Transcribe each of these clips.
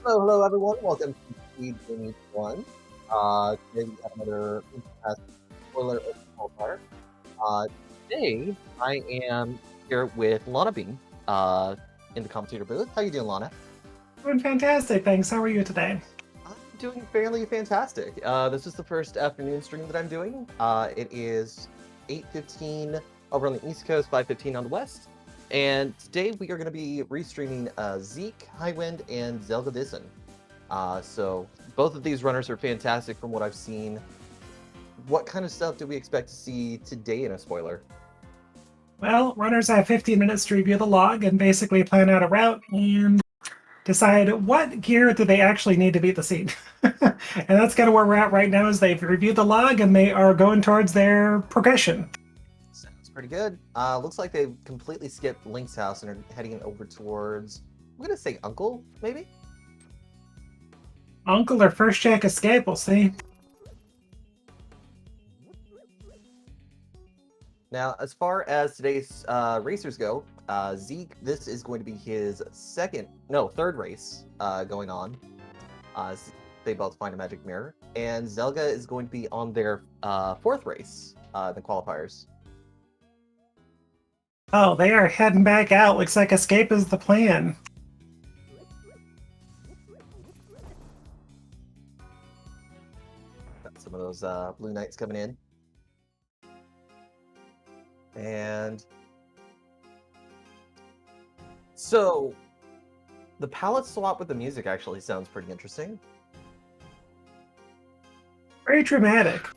Hello, everyone. Welcome to SpeedGaming 1. Today we have another fantastic spoiler of Qualifier. Today I am here with Lana Bean in the commentator booth. How you doing, Lana? Doing fantastic, thanks. How are you today? I'm doing fairly fantastic. This is the first afternoon stream that I'm doing. It is 8:15 over on the East Coast, 5:15 on the West. And today we are going to be restreaming Zeke, Highwind, and Zelda Dison. So both of these runners are fantastic from what I've seen. What kind of stuff do we expect to see today in a spoiler? Well, runners have 15 minutes to review the log and basically plan out a route and decide what gear do they actually need to beat the seed. And that's kind of where we're at right now is they've reviewed the log and they are going towards their progression. Sounds pretty good. Looks like they've completely skipped Link's house and are heading over towards, I'm going to say Uncle, maybe? Uncle or first Jack escape, we'll see. Now, as far as today's racers go, Zeke, this is going to be his third race going on. They both find a magic mirror. And Zelga is going to be on their fourth race, the qualifiers. Oh, they are heading back out. Looks like escape is the plan. Got some of those blue knights coming in. And so the palette swap with the music actually sounds pretty interesting. Very dramatic.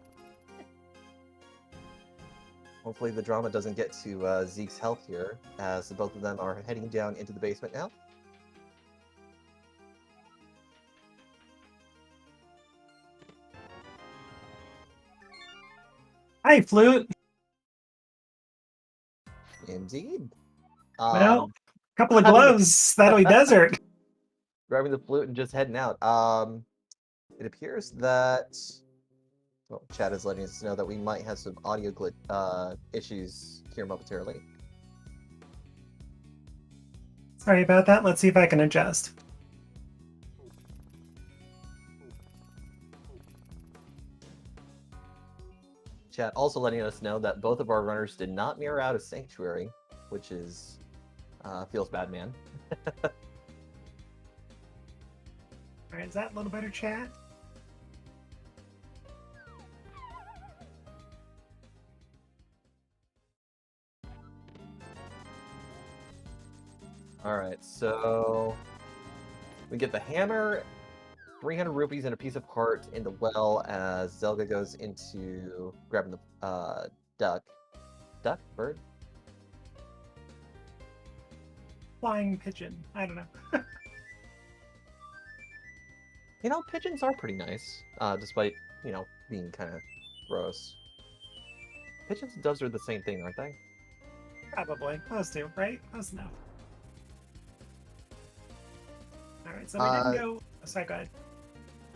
Hopefully the drama doesn't get to Zeke's health here, as both of them are heading down into the basement now. Hi, Flute. Indeed. Well, a couple of gloves. That'll be desert. Grabbing the flute and just heading out. It appears that chat is letting us know that we might have some audio issues here momentarily. Sorry about that. Let's see if I can adjust. Chat also letting us know that both of our runners did not mirror out a sanctuary, which is feels bad, man. All right, is that a little better, chat? All right, so we get the hammer, 300 rupees and a piece of heart in the well as Zelga goes into grabbing the bird? Flying pigeon. I don't know. You know, pigeons are pretty nice, despite, being kind of gross. Pigeons and doves are the same thing, aren't they? Probably. Close to, right? Close enough. Alright, so we didn't go... Oh, sorry, go ahead.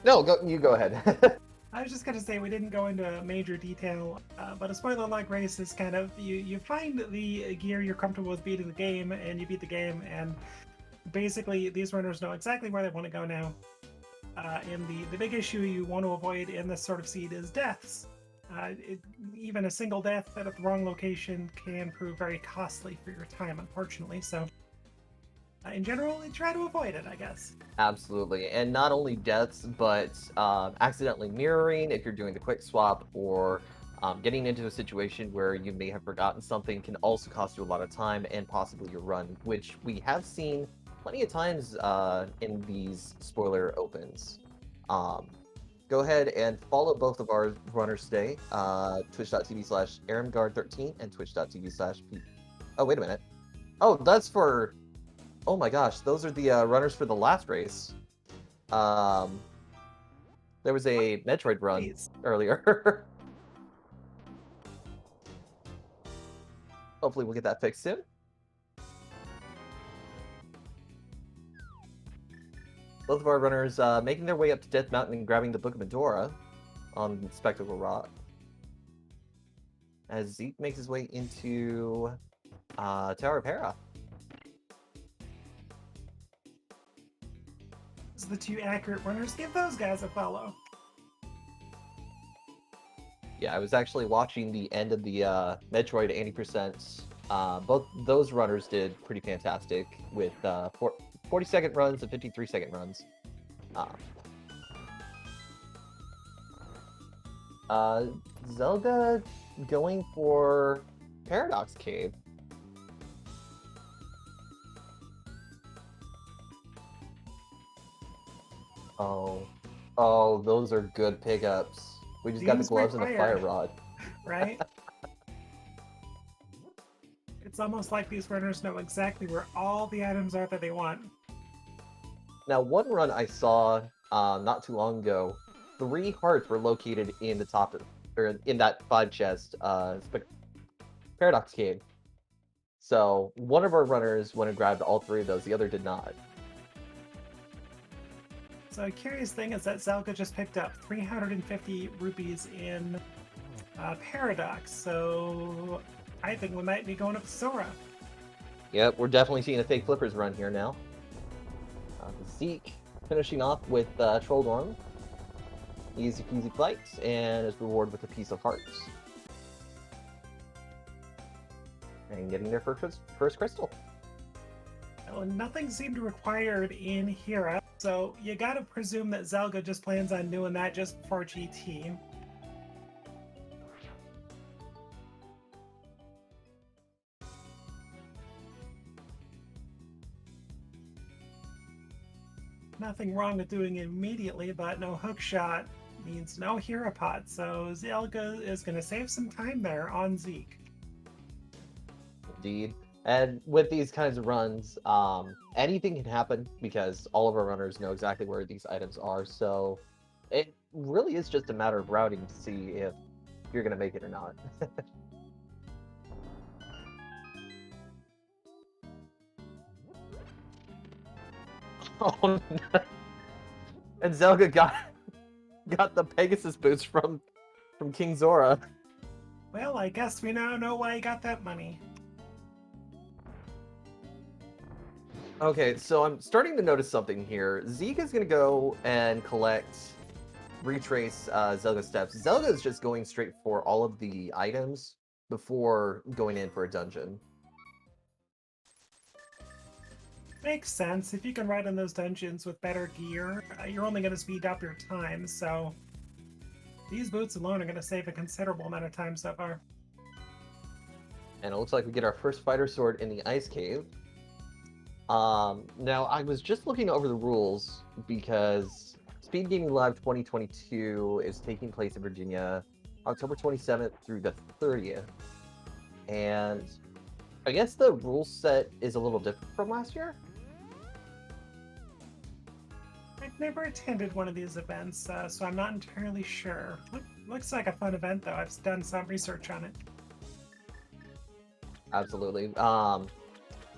No, you go ahead. I was just going to say we didn't go into major detail, but a spoiler-like race is kind of... You find the gear you're comfortable with beating the game, and you beat the game, and basically these runners know exactly where they want to go now. And the big issue you want to avoid in this sort of seed is deaths. Even a single death at the wrong location can prove very costly for your time, unfortunately, so... in general, try to avoid it, I guess. Absolutely, and not only deaths, but accidentally mirroring if you're doing the quick swap, or getting into a situation where you may have forgotten something can also cost you a lot of time and possibly your run, which we have seen plenty of times in these spoiler opens. Go ahead and follow both of our runners today, twitch.tv/AramGuard13 and twitch.tv/p. Oh, wait a minute. Oh, that's for... Oh my gosh, those are the runners for the last race. There was a Metroid run earlier. Hopefully we'll get that fixed soon. Both of our runners making their way up to Death Mountain and grabbing the Book of Medora on Spectacle Rock. As Zeke makes his way into Tower of Hera. the two accurate runners, give those guys a follow. Yeah, I was actually watching the end of the Metroid 80%. Both those runners did pretty fantastic with 40-second runs and 53-second runs. Zelda going for Paradox Cave. Oh, those are good pickups. We just got the gloves and a fire rod. Right? It's almost like these runners know exactly where all the items are that they want. Now, one run I saw not too long ago, 3 hearts were located in the top of, or in that 5 chest Paradox Cave. So one of our runners went and grabbed all 3 of those, the other did not. So a curious thing is that Zelda just picked up 350 rupees in Paradox, so I think we might be going up to Sora. Yep, we're definitely seeing a fake flippers run here now. Zeke finishing off with Troll Dorm. Easy peasy fight, and is rewarded with a piece of hearts. And getting their first crystal. Well, nothing seemed required in Hera, so you gotta presume that Zelda just plans on doing that just before GT. Nothing wrong with doing it immediately, but no hook shot means no Hera pot, so Zelda is going to save some time there on Zeke. Indeed. And with these kinds of runs, anything can happen because all of our runners know exactly where these items are, so it really is just a matter of routing to see if you're going to make it or not. Oh no. And Zelda got the Pegasus boots from King Zora. Well, I guess we now know why he got that money. Okay, so I'm starting to notice something here. Zeke is going to go and retrace Zelda's steps. Zelda is just going straight for all of the items before going in for a dungeon. Makes sense. If you can ride in those dungeons with better gear, you're only going to speed up your time, so these boots alone are going to save a considerable amount of time so far. And it looks like we get our first fighter sword in the Ice Cave. Now, I was just looking over the rules because SpeedGaming Live 2022 is taking place in Virginia October 27th through the 30th. And I guess the rule set is a little different from last year. I've never attended one of these events, so I'm not entirely sure. Looks like a fun event, though. I've done some research on it. Absolutely.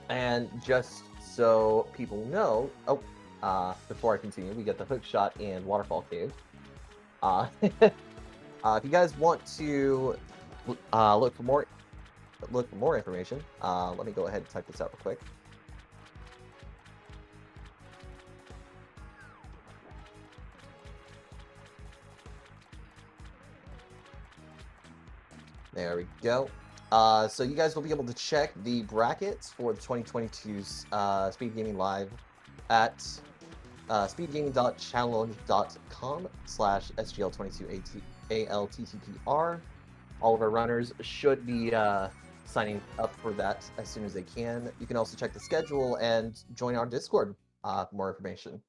And just so people know, before I continue, we get the hook shot in Waterfall Cave. If you guys want to look for more information, let me go ahead and type this out real quick. There we go. So you guys will be able to check the brackets for the 2022 SpeedGaming Live at speedgaming.challenge.com/SGL22ALTTPR. All of our runners should be signing up for that as soon as they can. You can also check the schedule and join our Discord for more information.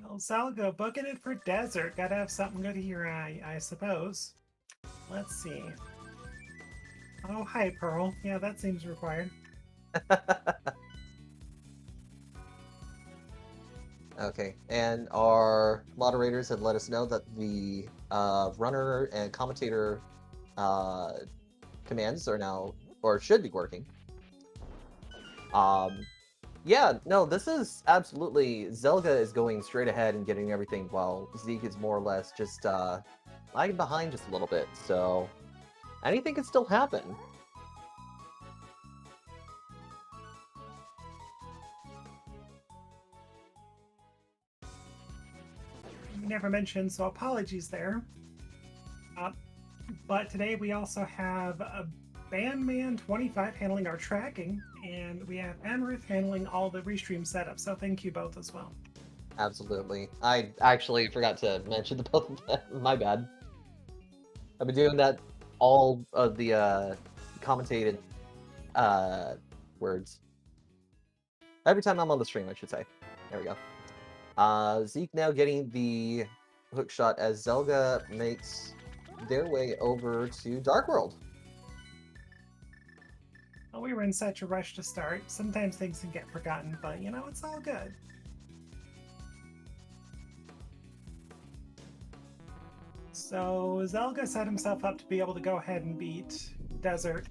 Well, Zelda, booking it for Desert. Gotta have something good here, I suppose. Let's see. Oh, hi, Pearl. Yeah, that seems required. Okay, and our moderators have let us know that the runner and commentator commands are now, or should be working. Yeah, no, this is absolutely, Zelda is going straight ahead and getting everything while Zeke is more or less just lagging behind just a little bit, so anything can still happen. never mentioned, so apologies there. But today we also have a Bandman25 handling our tracking, and we have Amrith handling all the restream setup, so thank you both as well. Absolutely. I actually forgot to mention the both of them. My bad. I've been doing that all of the commentated words. Every time I'm on the stream, I should say. There we go. Zeke now getting the hook shot as Zelga makes their way over to Dark World. Well, we were in such a rush to start. Sometimes things can get forgotten, but you know, it's all good. So Zelga set himself up to be able to go ahead and beat Desert.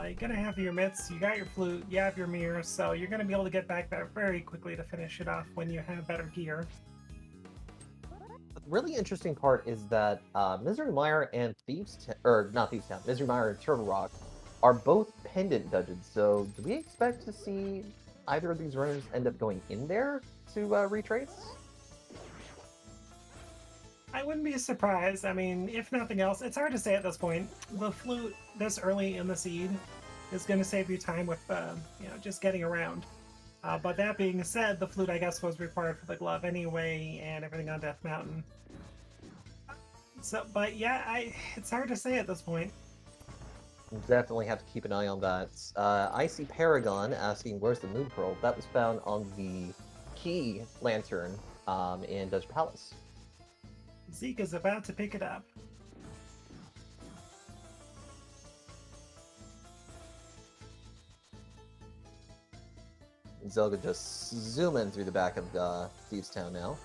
You're gonna have your mitts, you got your flute, you have your mirror, so you're gonna be able to get back there very quickly to finish it off when you have better gear. The really interesting part is that Misery Mire and Misery Mire and Turtle Rock are both pendant dungeons, so do we expect to see either of these runners end up going in there to retrace? I wouldn't be surprised. I mean, if nothing else, it's hard to say at this point. The flute this early in the seed is going to save you time with, just getting around. But that being said, the flute, I guess, was required for the glove anyway, and everything on Death Mountain. So, but yeah, it's hard to say at this point. Definitely have to keep an eye on that. I see Paragon asking, where's the Moon Pearl? That was found on the key lantern in Desert Palace. Zeke is about to pick it up. Zelga just zooming through the back of Thieves Town now.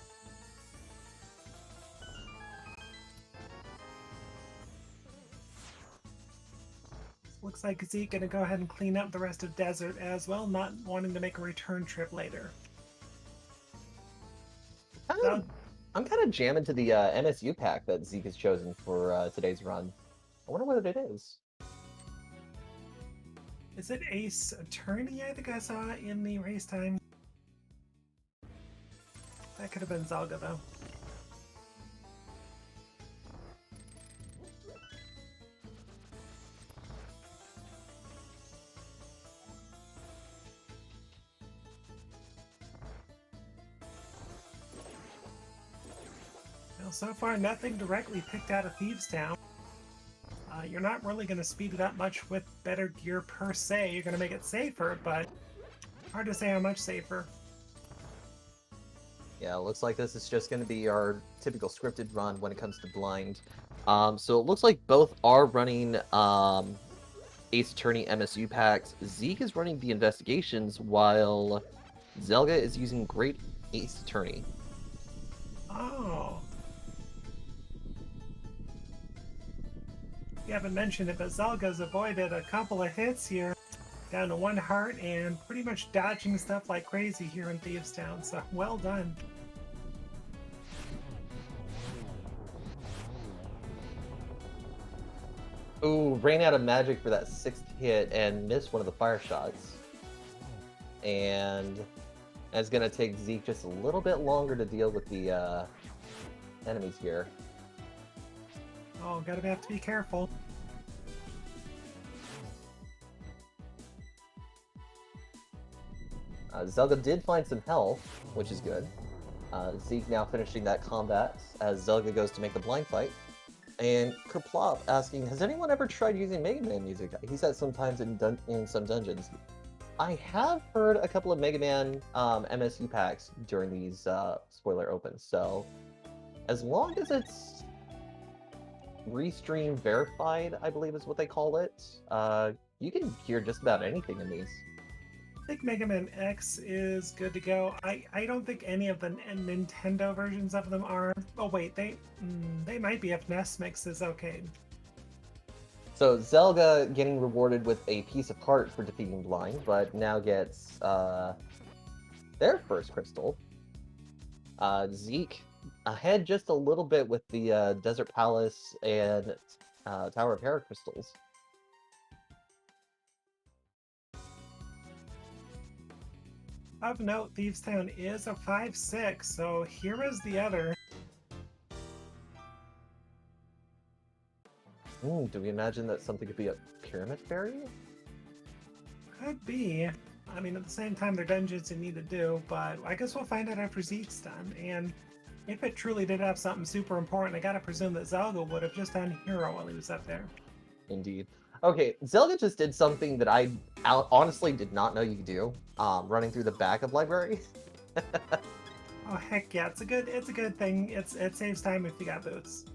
Looks like Zeke gonna go ahead and clean up the rest of Desert as well, not wanting to make a return trip later. I'm kind of jamming to the MSU pack that Zeke has chosen for today's run. I wonder what it is. Is it Ace Attorney I think I saw in the race time? That could have been Zelga though. Well, so far nothing directly picked out of Thieves Town. You're not really going to speed it up much with better gear per se. You're going to make it safer, but hard to say how much safer. Yeah, it looks like this is just going to be our typical scripted run when it comes to blind. So it looks like both are running Ace Attorney MSU packs. Zeke is running the investigations while Zelga is using Great Ace Attorney. Oh. You haven't mentioned it, but Zelga's avoided a couple of hits here. Down to 1 heart and pretty much dodging stuff like crazy here in Thieves Town, so well done. Ooh, ran out of magic for that 6th hit and missed one of the fire shots. And it's going to take Zeke just a little bit longer to deal with the enemies here. Oh, gotta have to be careful. Zelga did find some health, which is good. Zeke now finishing that combat as Zelga goes to make the blind fight. And Kerplop asking, has anyone ever tried using Mega Man music? He said sometimes in some dungeons. I have heard a couple of Mega Man MSU packs during these spoiler opens, so as long as it's Restream verified, I believe is what they call it, you can hear just about anything in these. I think Mega Man X is good to go. I don't think any of the Nintendo versions of them are. Oh wait, they might be if NES Mix is okay. So Zelga getting rewarded with a piece of heart for defeating Blind, but now gets their first crystal. Zeke ahead just a little bit with the Desert Palace and Tower of Hera crystals. Of note, Thieves Town is a 5-6, so here is the other. Do we imagine that something could be a pyramid fairy? Could be. I mean, at the same time, they're dungeons you need to do, but I guess we'll find out after Zeke's done. And if it truly did have something super important, I gotta presume that Zelga would have just done Hero while he was up there. Indeed. Okay, Zelda just did something that I honestly did not know you could do. Running through the back of library. Oh heck yeah! It's a good thing. It saves time if you got boots.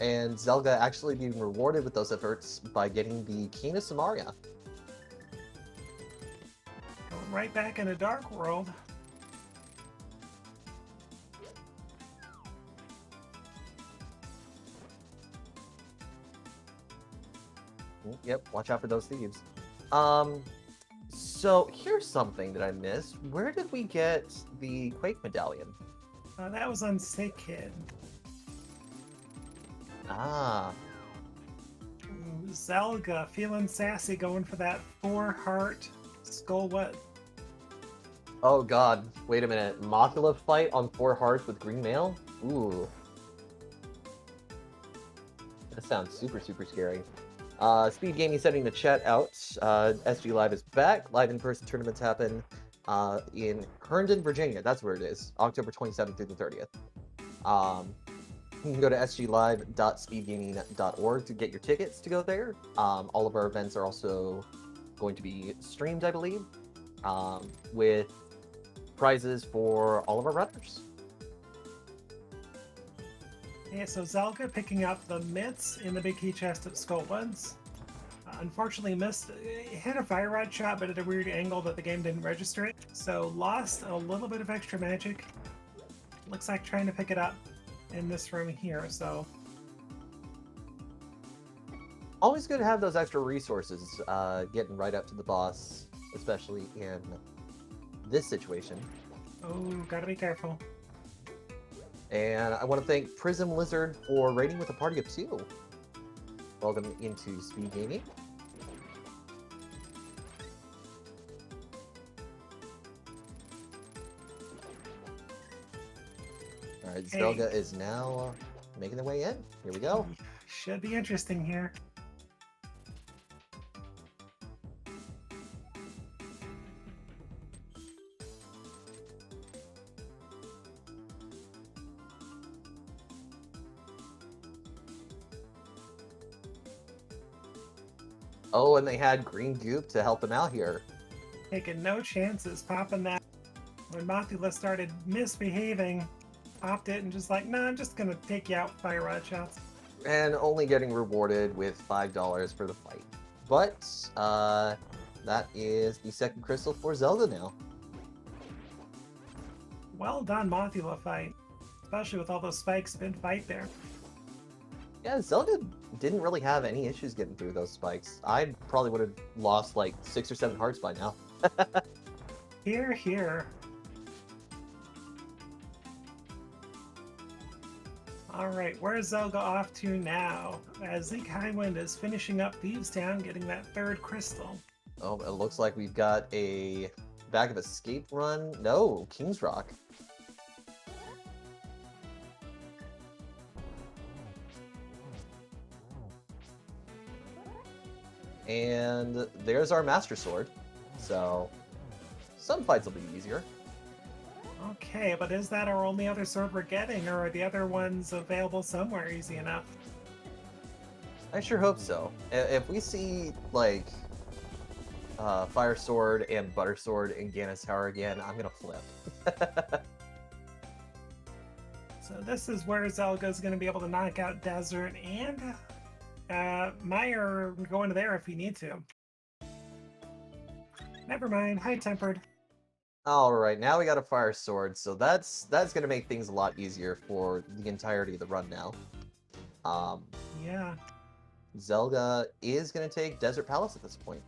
And Zelda actually being rewarded with those efforts by getting the Key of Samaria. Going right back in a dark world. Yep, watch out for those thieves. So here's something that I missed. Where did we get the Quake medallion? That was on Sick Kid. Ah. Ooh, Zelga feeling sassy, going for that 4-heart skull what? Oh god, wait a minute. Mothula fight on 4 hearts with green mail? Ooh. That sounds super, super scary. SpeedGaming sending the chat out. SGLIVE is back. Live in-person tournaments happen in Herndon, Virginia. That's where it is. October 27th through the 30th. You can go to sglive.speedgaming.org to get your tickets to go there. All of our events are also going to be streamed, I believe, with prizes for all of our runners. Yeah, so Zelga picking up the mitts in the big key chest at Skull Woods. Unfortunately missed, hit a fire rod shot, but at a weird angle that the game didn't register it. So lost a little bit of extra magic. Looks like trying to pick it up in this room here, so. Always good to have those extra resources getting right up to the boss, especially in this situation. Oh, gotta be careful. And I want to thank Prism Lizard for raiding with a party of 2. Welcome into Speed Gaming. Alright, Zelga is now making their way in. Here we go. Should be interesting here. Oh, and they had green goop to help them out here. Taking no chances, popping that. When Mothula started misbehaving, popped it and just like, nah, I'm just gonna take you out, fire rod shots. And only getting rewarded with $5 for the fight. But, that is the second crystal for Zelda now. Well done, Mothula fight. Especially with all those spikes mid-fight there. Yeah, Zelda didn't really have any issues getting through those spikes. I probably would have lost like 6 or 7 hearts by now. Here, here. Alright, where's Zelga off to now? As Zeke Highwind is finishing up Thieves Town, getting that 3rd crystal. Oh, it looks like we've got a back of escape run. No, King's Rock. And there's our Master Sword. So, some fights will be easier. Okay, but is that our only other sword we're getting, or are the other ones available somewhere easy enough? I sure hope so. If we see, like, Fire Sword and Butter Sword in Ganis Tower again, I'm gonna flip. So this is where Zelga's going to be able to knock out Desert and Meyer going there if he needs to. Never mind, high-tempered. Alright, now we got a Fire Sword, so that's gonna make things a lot easier for the entirety of the run now. Yeah. Zelda is gonna take Desert Palace at this point.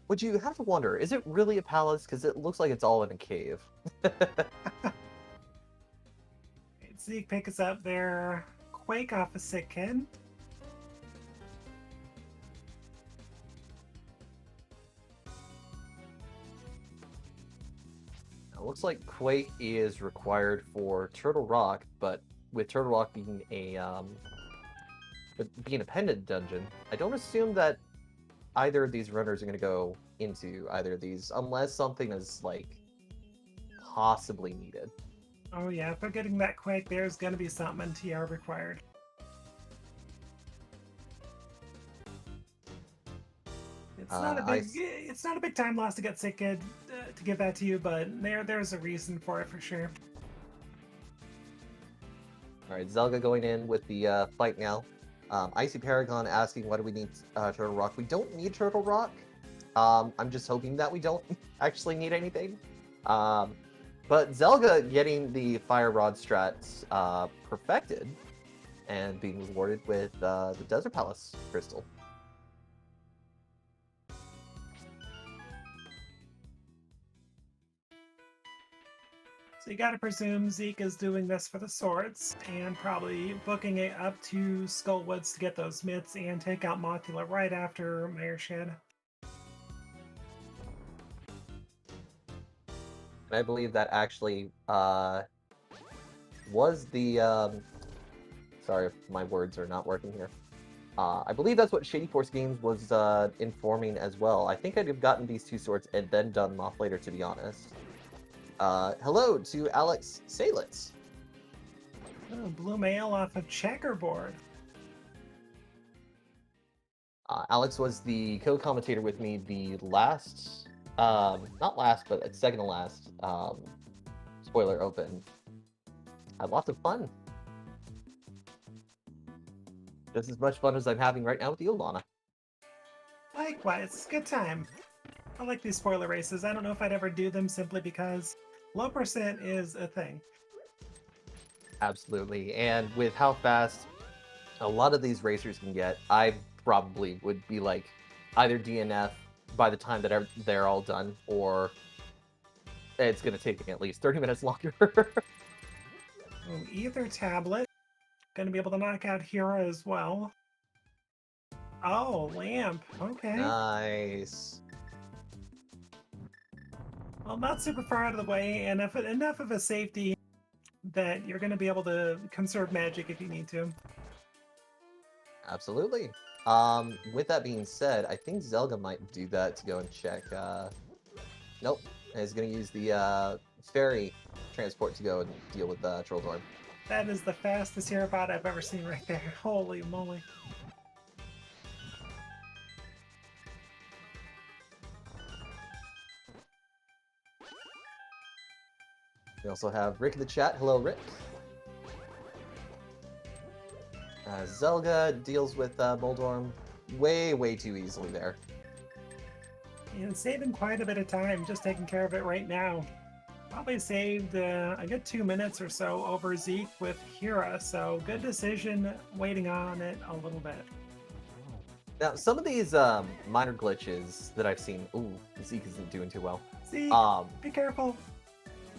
Would you have to wonder, is it really a palace? Because it looks like it's all in a cave. Zeke picks up their Quake off a Sick Kid. It looks like Quake is required for Turtle Rock, but with Turtle Rock being a pendant dungeon, I don't assume that either of these runners are going to go into either of these unless something is like possibly needed. Oh yeah, if they're getting that quick, there's gonna be something in TR required. It's not a big time loss to get sick kid to give that to you, but there's a reason for it for sure. All right, Zelga going in with the fight now. Icy Paragon asking, why do we need Turtle Rock? We don't need Turtle Rock. I'm just hoping that we don't actually need anything. But Zelga getting the Fire Rod strats perfected and being rewarded with the Desert Palace Crystal. So you gotta presume Zeke is doing this for the swords and probably booking it up to Skullwoods to get those mitts and take out Mothula right after Mayor Shed. And I believe that actually was the... sorry if my words are not working here. I believe that's what Shady Force Games was informing as well. I think I'd have gotten these two swords and then done Moth later, to be honest. Hello to Alex Salitz. Oh, blue mail off of Checkerboard. Alex was the co-commentator with me the last, not last, but second to last spoiler open. Had lots of fun. Just as much fun as I'm having right now with you, Lana. Likewise, it's a good time. I like these spoiler races. I don't know if I'd ever do them simply because low percent is a thing. Absolutely, and with how fast a lot of these racers can get, I probably would be like either DNF by the time that they're all done, or it's going to take me at least 30 minutes longer. Oh, Ether Tablet. Gonna be able to knock out Hera as well. Oh, Lamp. Okay. Nice. Well, not super far out of the way, and enough of a safety that you're gonna be able to conserve magic if you need to. Absolutely. With that being said, I think Zelga might do that to go and check. Nope. He's going to use the ferry transport to go and deal with Trolldorm. That is the fastest hero bot I've ever seen right there. Holy moly. We also have Rick in the chat. Hello, Rick. Zelga deals with Moldorm way too easily there. And saving quite a bit of time just taking care of it right now. Probably saved a good 2 minutes or so over Zeke with Hera, so good decision waiting on it a little bit. Now, some of these minor glitches that I've seen... Ooh, Zeke isn't doing too well. Zeke, be careful.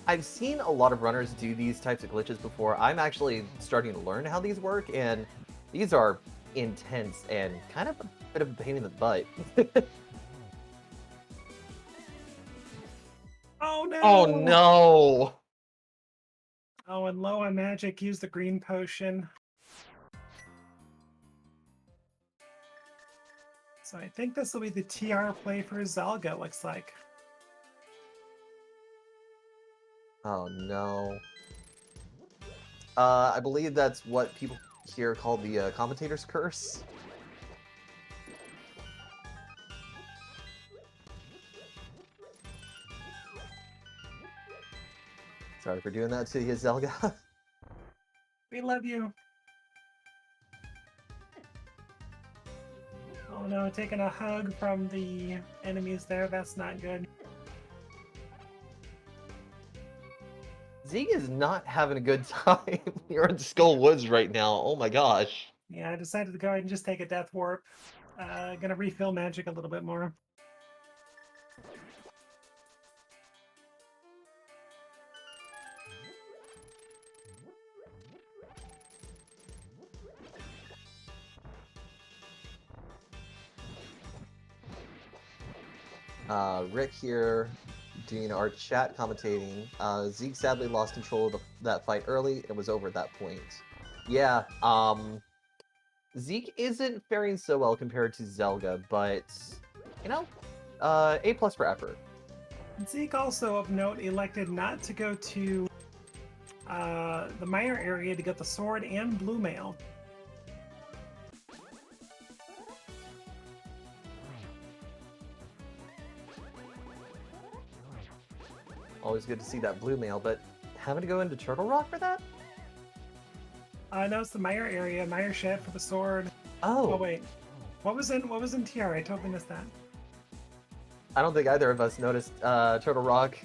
I've seen a lot of runners do these types of glitches before. I'm actually starting to learn how these work, and these are intense and kind of a bit of a pain in the butt. Oh no! Oh no! Oh, and low on magic, use the green potion. So I think this will be the TR play for Zelga, looks like. Oh no. I believe that's what people here call the commentator's curse. Sorry for doing that to you, Zelga. We love you. Oh no, taking a hug from the enemies there, that's not good. Zeke is not having a good time. You're in Skull Woods right now. Oh my gosh. Yeah, I decided to go ahead and just take a death warp. Gonna refill magic a little bit more. Rick here doing our chat commentating. Zeke sadly lost control of that fight early. It was over at that point. Yeah, Zeke isn't faring so well compared to Zelga, but, you know, A+ for effort. Zeke also, of note, elected not to go to the minor area to get the sword and blue mail. Always good to see that blue mail, but having to go into Turtle Rock for that? No, it's the minor area, minor shed for the sword. Oh, wait. What was in TR? I totally missed that. I don't think either of us noticed Turtle Rock.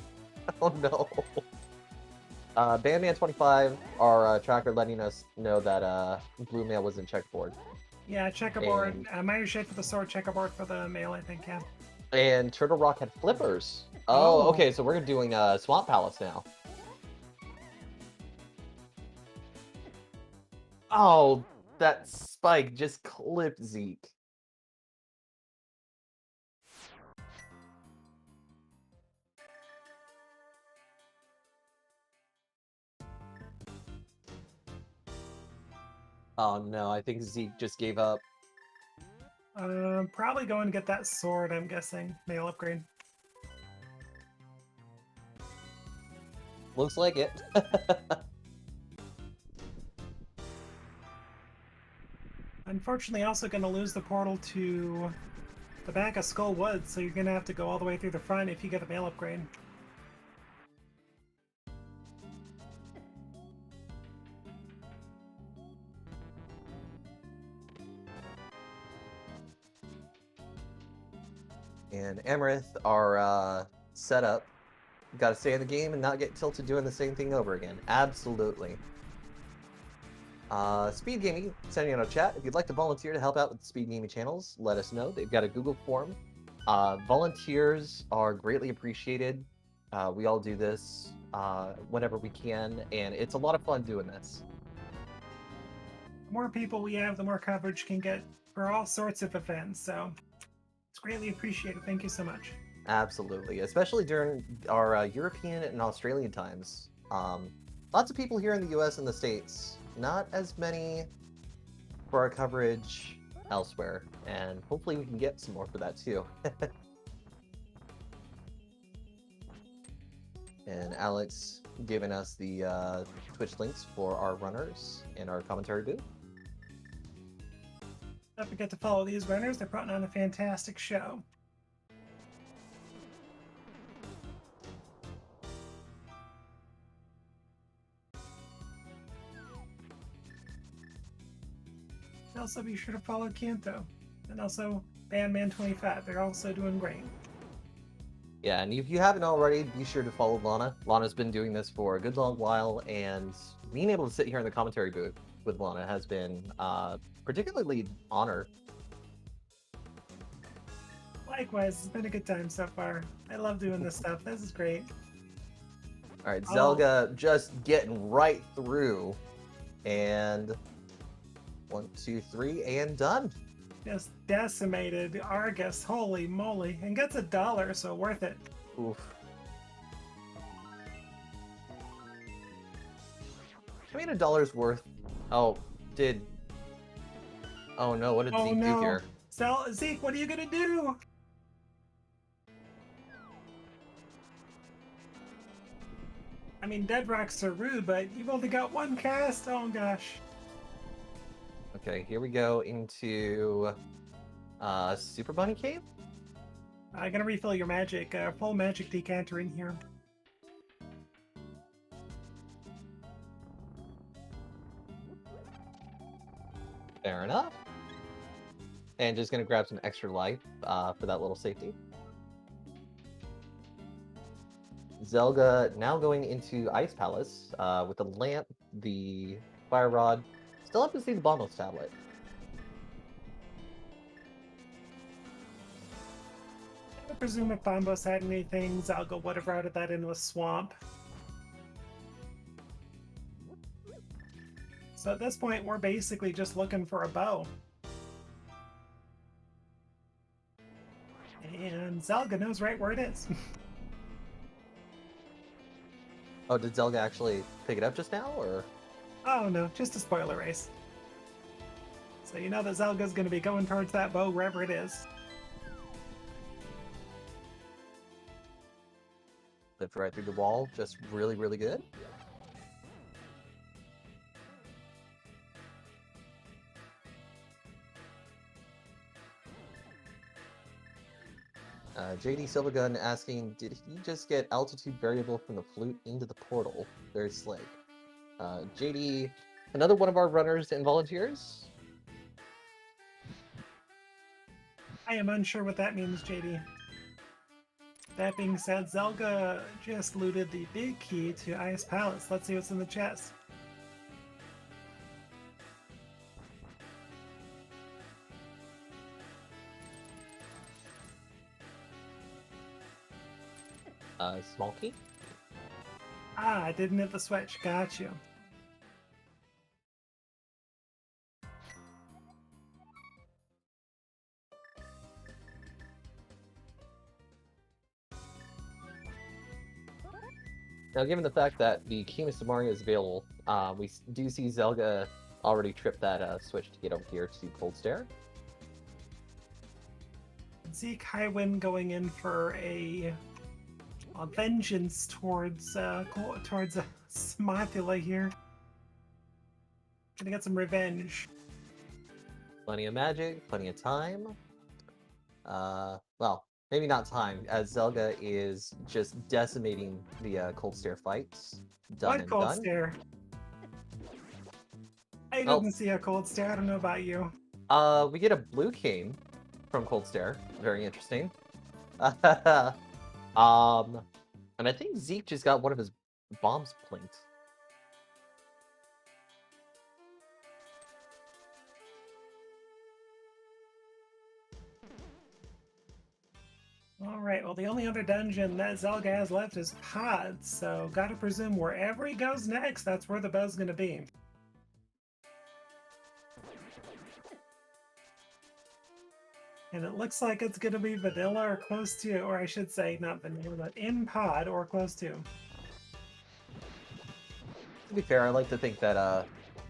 Oh no. Bandman25, our tracker, letting us know that blue mail was in checkerboard. Yeah, checkerboard. Minor shed for the sword, checkerboard for the mail, I think, yeah. And Turtle Rock had flippers. Oh, okay, so we're doing Swamp Palace now. Oh, that spike just clipped Zeke. Oh no, I think Zeke just gave up. Probably going to get that sword, I'm guessing. Mail upgrade. Looks like it. Unfortunately, also going to lose the portal to the back of Skull Woods, so you're going to have to go all the way through the front if you get the mail upgrade. And Amarith are set up. Got to stay in the game and not get tilted doing the same thing over again. Absolutely. SpeedGaming, sending out a chat. If you'd like to volunteer to help out with the SpeedGaming channels, let us know. They've got a Google form. Volunteers are greatly appreciated. We all do this whenever we can, and it's a lot of fun doing this. The more people we have, the more coverage can get for all sorts of events, so it's greatly appreciated. Thank you so much. Absolutely, especially during our European and Australian times. Lots of people here in the US and the States, not as many for our coverage elsewhere, and hopefully we can get some more for that too. And Alex giving us the Twitch links for our runners in our commentary booth. Don't forget to follow these runners. They're putting on a fantastic show. Also, be sure to follow Kanto. And also Bandman25. They're also doing great. Yeah, and if you haven't already, be sure to follow Lana. Lana's been doing this for a good long while, and being able to sit here in the commentary booth with Lana has been particularly honor. Likewise, it's been a good time so far. I love doing this stuff. This is great. All right, Zelga just getting right through, and 1, 2, 3, and done. Just decimated Argus, holy moly, and gets $1, so worth it. Oof. I mean, $1's worth. Oh, oh no, what did Zeke do here? Zeke, what are you gonna do? I mean, dead rocks are rude, but you've only got one cast? Oh gosh. Okay, here we go into Super Bunny Cave? I'm gonna refill your magic, full magic decanter in here. Fair enough. And just gonna grab some extra life for that little safety. Zelga now going into Ice Palace with the lamp, the fire rod. Still have to see the Bombos tablet. I presume if Bombos had anything, Zelga would have routed that into a swamp. So at this point, we're basically just looking for a bow. And Zelga knows right where it is. Oh, did Zelga actually pick it up just now, or? Oh no, just a spoiler race. So you know that Zelga's going to be going towards that bow wherever it is. Lived right through the wall, just really, really good. JD Silvergun asking, did he just get altitude variable from the flute into the portal? Very slick. JD, another one of our runners and volunteers? I am unsure what that means, JD. That being said, Zelga just looted the big key to Ice Palace. Let's see what's in the chest. Small key? Ah, I didn't hit the switch. Got you. Now, given the fact that the key Mr. Mario is available, we do see Zelga already tripped that switch to get over here to Cold Stare. Zeke Highwind going in for a vengeance towards Smothula here. Gonna get some revenge. Plenty of magic, plenty of time. Well, maybe not time, as Zelga is just decimating the Cold Stare fights. Done What and Cold done. Stare? I Oh. didn't see a Cold Stare. I don't know about you. We get a blue cane from Cold Stare. Very interesting. And I think Zeke just got one of his bombs plinked. Alright, well the only other dungeon that Zelga has left is Pods, so gotta presume wherever he goes next, that's where the bow's gonna be. And it looks like it's gonna be vanilla or close to, or I should say not vanilla, but in Pod or close to. To be fair, I like to think that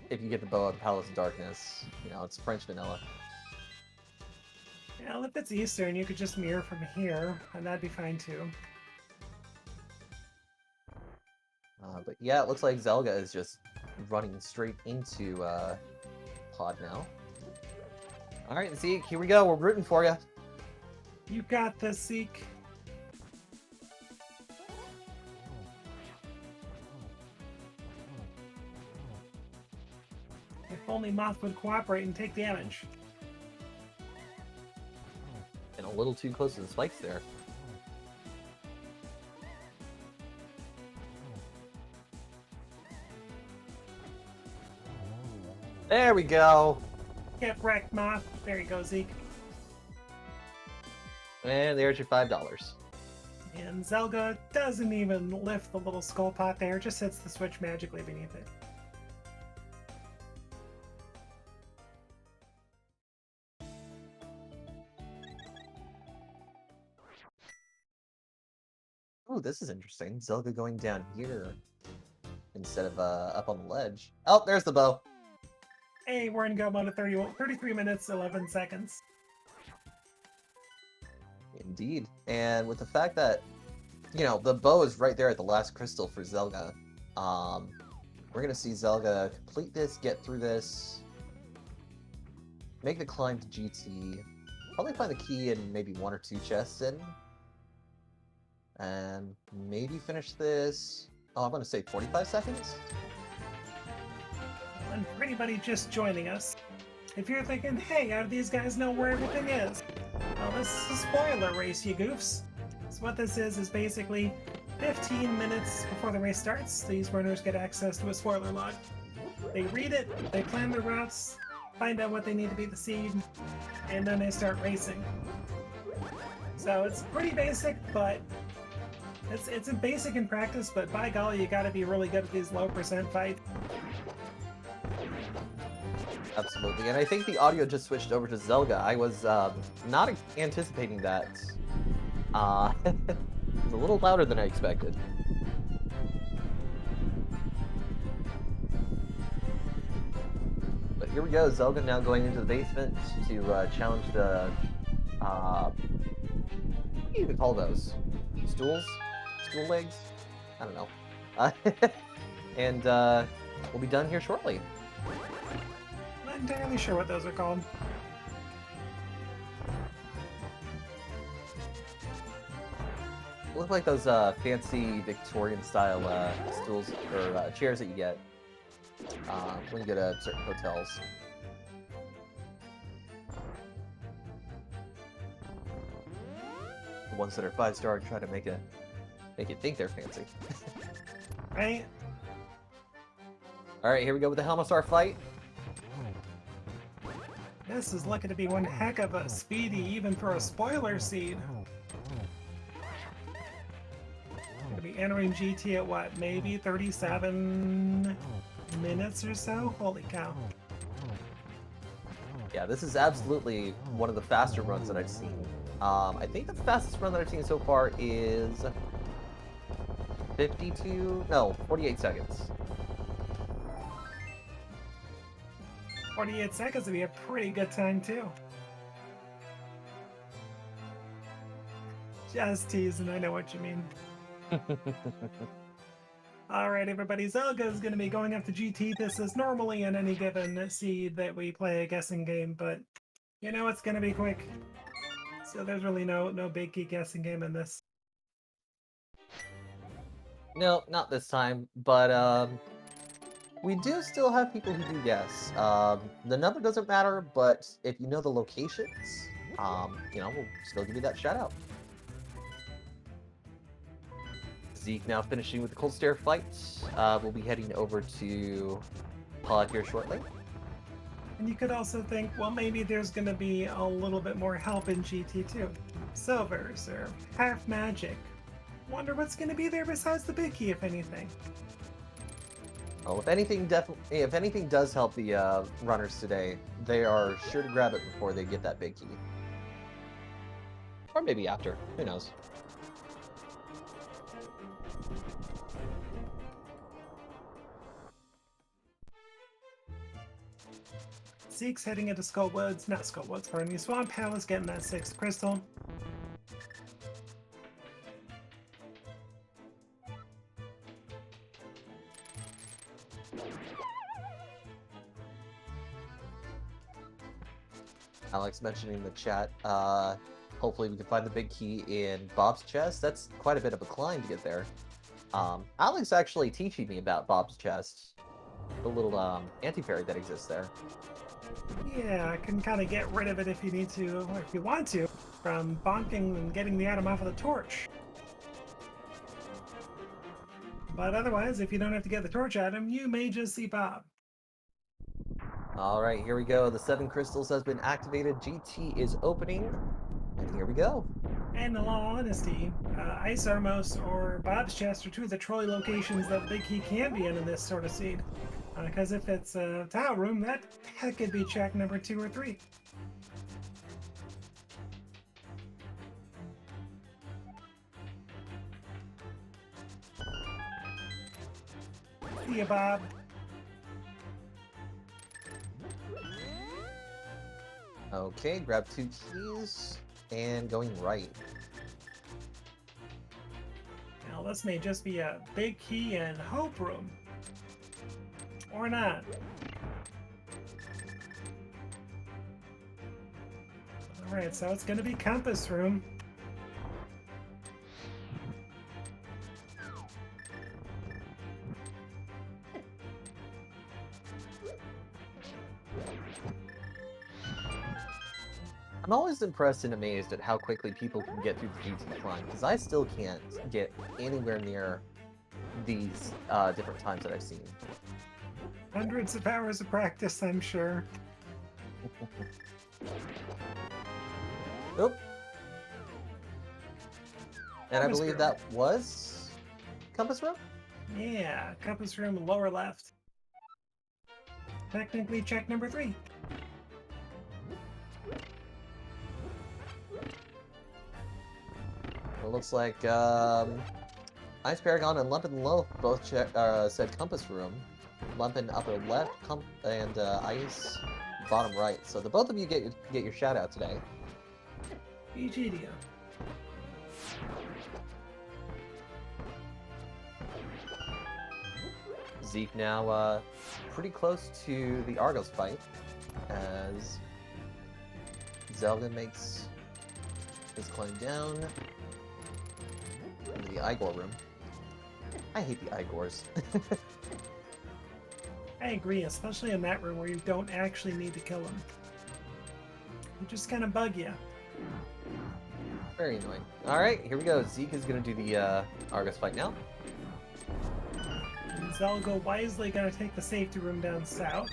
if you get the bow of Palace of Darkness, you know, it's French vanilla. Well, if it's Eastern, you could just mirror from here, and that'd be fine too. But yeah, it looks like Zelga is just running straight into Pod now. Alright, Zeke, here we go. We're rooting for you. You got this, Zeke. If only Moth would cooperate and take damage. And a little too close to the spikes there. There we go. Get wrecked, Moth. There you go, Zeke. And there's your $5. And Zelga doesn't even lift the little skull pot there, just hits the switch magically beneath it. Ooh, this is interesting. Zelga going down here instead of up on the ledge. Oh, there's the bow. Hey, we're in go mode at 33 minutes, 11 seconds. Indeed. And with the fact that, you know, the bow is right there at the last crystal for Zelga, we're going to see Zelga complete this, get through this, make the climb to GT, probably find the key in maybe 1 or 2 chests in, and maybe finish this, oh, I'm going to say 45 seconds? And for anybody just joining us, if you're thinking, hey, how do these guys know where everything is? Well, this is a spoiler race, you goofs. So what this is basically 15 minutes before the race starts, these runners get access to a spoiler log. They read it, they plan their routes, find out what they need to beat the seed, and then they start racing. So it's pretty basic, but it's a basic in practice, but by golly, you gotta be really good at these low percent fights. Absolutely, and I think the audio just switched over to Zelga. I was not anticipating that. It's a little louder than I expected. But here we go, Zelda now going into the basement to challenge the, what do you even call those? Stools? Stool legs? I don't know. And we'll be done here shortly. Not entirely sure what those are called. Look like those fancy Victorian-style stools or chairs that you get when you go to certain hotels. The ones that are 5-star try to make it think they're fancy. Right? All right, here we go with the Helmastar fight. This is looking to be one heck of a speedy, even for a spoiler seed. Gonna be entering GT at what, maybe 37 minutes or so? Holy cow. Yeah, this is absolutely one of the faster runs that I've seen. I think the fastest run that I've seen so far is 48 seconds. 48 seconds would be a pretty good time, too. Just teasing, I know what you mean. Alright, everybody, Zelga is going to be going up to GT. This is normally in any given seed that we play a guessing game, but you know it's going to be quick. So there's really no big key guessing game in this. No, not this time, but we do still have people who do guess. The number doesn't matter, but if you know the locations, you know, we'll still give you that shout out. Zeke now finishing with the Cold Stare fight. We'll be heading over to Pod here shortly. And you could also think, well, maybe there's going to be a little bit more help in GT2. Silvers or half magic. Wonder what's going to be there besides the big key, if anything. Oh, if anything does help the runners today, they are sure to grab it before they get that big key. Or maybe after, who knows. Zeke's heading into pardon me, Swamp Palace getting that 6th crystal. Alex mentioning in the chat, hopefully we can find the big key in Bob's chest. That's quite a bit of a climb to get there. Alex actually teaching me about Bob's chest, the little anti-fairy that exists there. Yeah, I can kind of get rid of it if you need to, or if you want to, from bonking and getting the item off of the torch. But otherwise, if you don't have to get the torch item, you may just see Bob. Alright, here we go. The 7 crystals has been activated. GT is opening. And here we go. And in all honesty, Ice Armos or Bob's Chest are two of the trolley locations that Big Key can be in this sort of seed. Because if it's a tile room, that could be check number 2 or 3. See ya, Bob. Okay, grab 2 keys and going right. Now this may just be a Big Key and Hope room. Or not. Alright, so it's gonna be Compass room. I'm always impressed and amazed at how quickly people can get through the GT climb, because I still can't get anywhere near these different times that I've seen. Hundreds of hours of practice, I'm sure. Oop. And I Compass believe room. that was Compass Room? Yeah, Compass room, lower left. Technically check number 3. It looks like Ice Paragon and London Loaf both said Compass Room. Lump in upper left, and Ice bottom right. So the both of you get your shout out today. GG to you. Zeke now pretty close to the Argos fight as Zelda makes his climb down into the Igor room. I hate the Igors. I agree, especially in that room where you don't actually need to kill them. They just kind of bug you. Very annoying. Alright, here we go. Zeke is going to do the Argos fight now. And Zelda wisely going to take the safety room down south.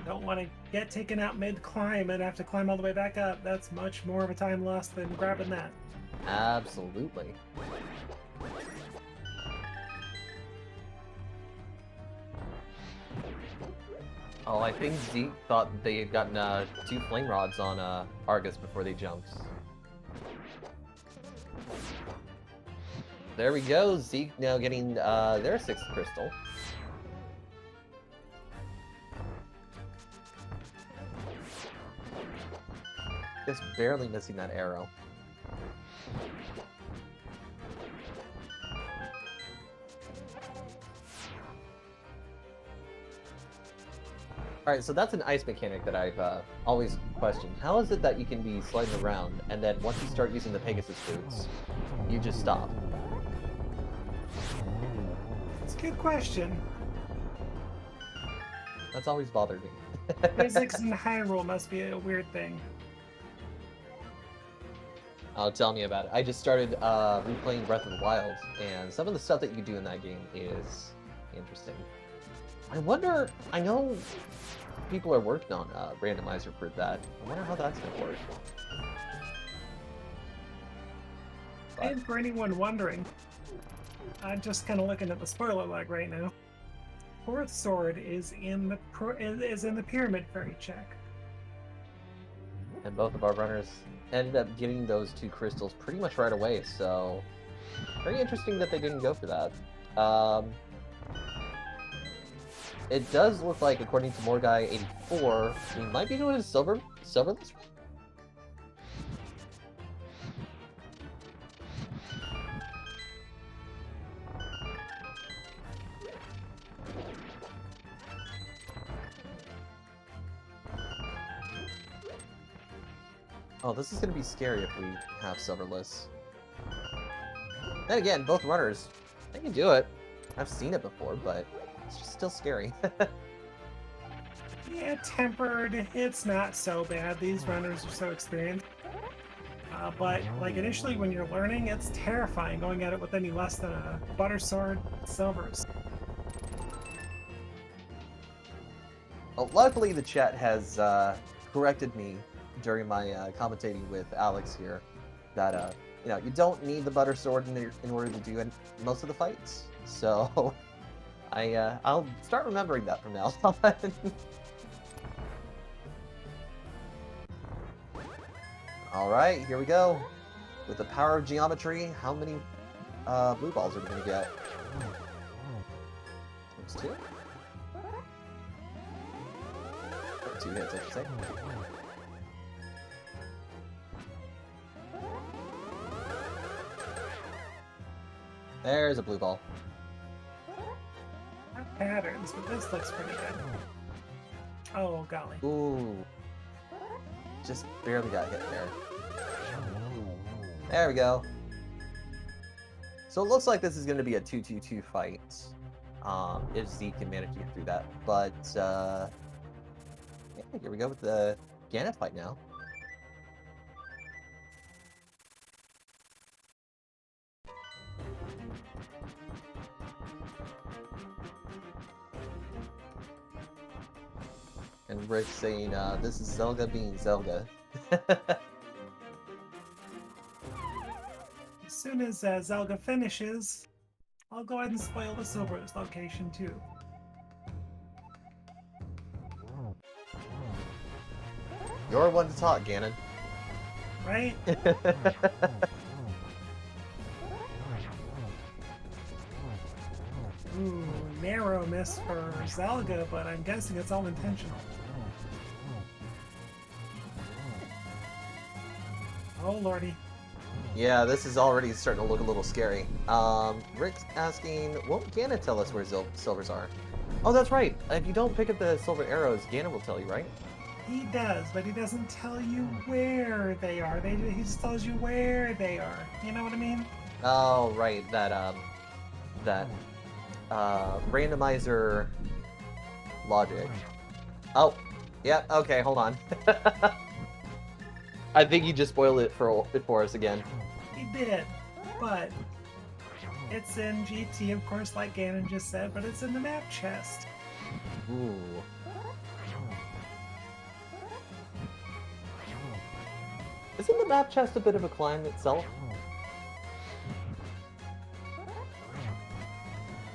Don't want to get taken out mid-climb and have to climb all the way back up. That's much more of a time lost than grabbing that. Absolutely. Oh, I think Zeke thought they had gotten 2 flame rods on Argus before they jumped. There we go. Zeke now getting their 6th crystal. Just barely missing that arrow. Alright, so that's an ice mechanic that I've always questioned. How is it that you can be sliding around, and then once you start using the Pegasus boots, you just stop? It's a good question. That's always bothered me. Physics in Hyrule must be a weird thing. Oh, tell me about it. I just started replaying Breath of the Wild, and some of the stuff that you do in that game is interesting. I wonder, I know people are working on a randomizer for that. I wonder how that's going to work. But... And for anyone wondering, I'm just kind of looking at the spoiler log right now. 4th sword is in the pyramid fairy check. And both of our runners ended up getting those 2 crystals pretty much right away, so very interesting that they didn't go for that. It does look like, according to Morguy84, we might be doing a silverless. Oh, this is going to be scary if we have silverless. Then again, both runners, they can do it. I've seen it before, but it's just still scary. Yeah, tempered. It's not so bad. These runners are so experienced. But like initially when you're learning, it's terrifying going at it with any less than a butter sword silvers. Well, luckily the chat has corrected me during my commentating with Alex here that you know, you don't need the butter sword in order to do most of the fights. So I'll start remembering that from now on. All right, here we go. With the power of geometry, how many blue balls are we gonna get? There's 2. Or 2 hits, I should say. There's a blue ball. Not patterns, but this looks pretty good. Oh, golly. Ooh. Just barely got hit there. There we go. So it looks like this is going to be a 2-2-2 fight. If Zeke can manage to get through that. But, yeah, here we go with the Ganon fight now. And Rick saying, this is Zelda being Zelda. As soon as Zelda finishes, I'll go ahead and spoil the silverless location too. You're one to talk, Ganon. Right? Ooh, narrow miss for Zelga, but I'm guessing it's all intentional. Oh lordy. Yeah, this is already starting to look a little scary. Rick's asking, won't Ganon tell us where silvers are? Oh, that's right. If you don't pick up the silver arrows, Ganon will tell you, right? He does, but he doesn't tell you where they are. He just tells you where they are. You know what I mean? Oh, right. That randomizer logic. Oh, yeah. Okay, hold on. I think you just spoiled it for us again. He did, but it's in GT, of course, like Ganon just said, but it's in the map chest. Ooh. Isn't the map chest a bit of a climb itself?